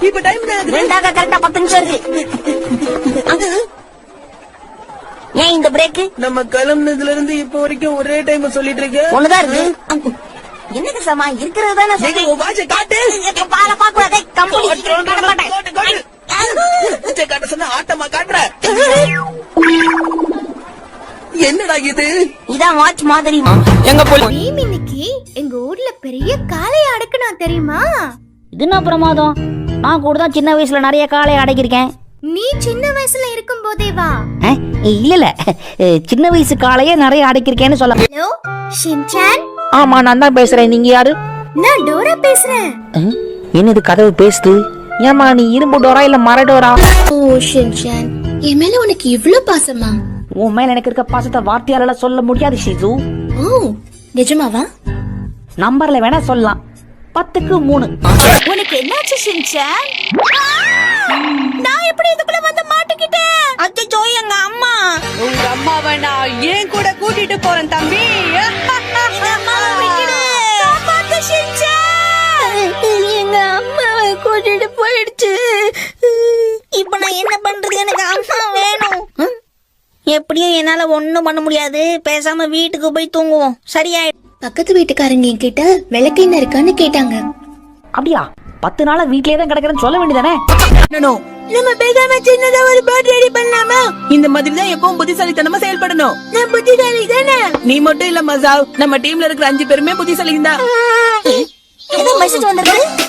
இப்ப டைம் ரெண்டாக கரெக்டா 10 நிமிஷம் இருக்கு. ஏன் இந்த பிரேக்? நம்ம கிளம்புனதுல இருந்து இப்ப வரைக்கும் ஒரே டைம் சொல்லிட்டு இருக்க. ஒண்ணுதான் இருக்கு. என்னங்க சாமா இருக்கிறது தானே எங்க உன் வாட்சை காட்டு. பால பாக்கூடாதே. கம்பெனி காட்ட மாட்டேன். வாட்சை காட்ட சொன்னா ஆட்டமா காட்டுற. என்னடா இது? இதான் வாட்ச் மாதிரி. எங்க போய் இன்னைக்கு எங்க ஊர்ல பெரிய காளைய அடக்கணும் தெரியுமா? இது என்ன பிரமாதம்? நான் கூட தான் சின்ன வயசுல நிறைய காளையை அடக்கிருக்கேன். நீ சின்ன வயசுல இருக்கும் போதே வா. இல்ல சின்ன வயசு காளையே நிறைய அடக்கிருக்கேன்னு சொல்ல. Hello Shinchan. ஆமா நான் தான் பேசுறேன். நீங்க யாரு? நான் டோரா பேசுறேன். என்னது கதவு பேசுது? ஏமா நீ இரும்பு டோரா இல்ல மர டோரா? ஓ ஷின்சான், என் மேல உனக்கு இவ்ளோ பாசமா? உன் மேல எனக்கு இருக்க பாசத்தை வார்த்தையால சொல்ல முடியாது ஷிசு. ஓ நிஜமாவா? நம்பர்ல வேணா சொல்லலாம். 10க்கு 3. உனக்கு என்னாச்சு ஷின்சான்? நான் எப்படி இதுக்குள்ள வந்து மாட்டிக்கிட்டேன்? அச்சோ எங்க அம்மா. உங்க அம்மாவை நான் ஏன் கூட கூட்டிட்டு போறேன் தம்பி. எங்க அம்மாவை கூட்டிட்டு போயிடுச்சு. இப்ப நான் என்ன பண்றது? எனக்கு அம்மா வேணும். எப்படியும் என்னால ஒண்ணும் பண்ண முடியாது. பேசாம வீட்டுக்கு போய் தூங்குவோம். சரியா? பக்கத்து வீட்டுக்காரங்க என்கிட்ட விளக்கு என்ன இருக்கான்னு கேட்டாங்க. அப்படியா? 10 நாளா வீட்லயே தான் கிடக்குறேன்னு சொல்ல வேண்டியதானே? நம்ம பேசாம சின்னதா ஒரு பேர்ட் ரெடி பண்ணலாமா? இந்த மாதிரி தான் எப்பவும் புத்திசாலித்தனமா செயல்படணும். நான் புத்திசாலி தானே? நீ மட்டும் இல்ல மசாவ், நம்ம டீம்ல இருக்கிற 5 பேருமே புத்திசாலி தான். ஏதோ மெசேஜ் வந்திருக்கு.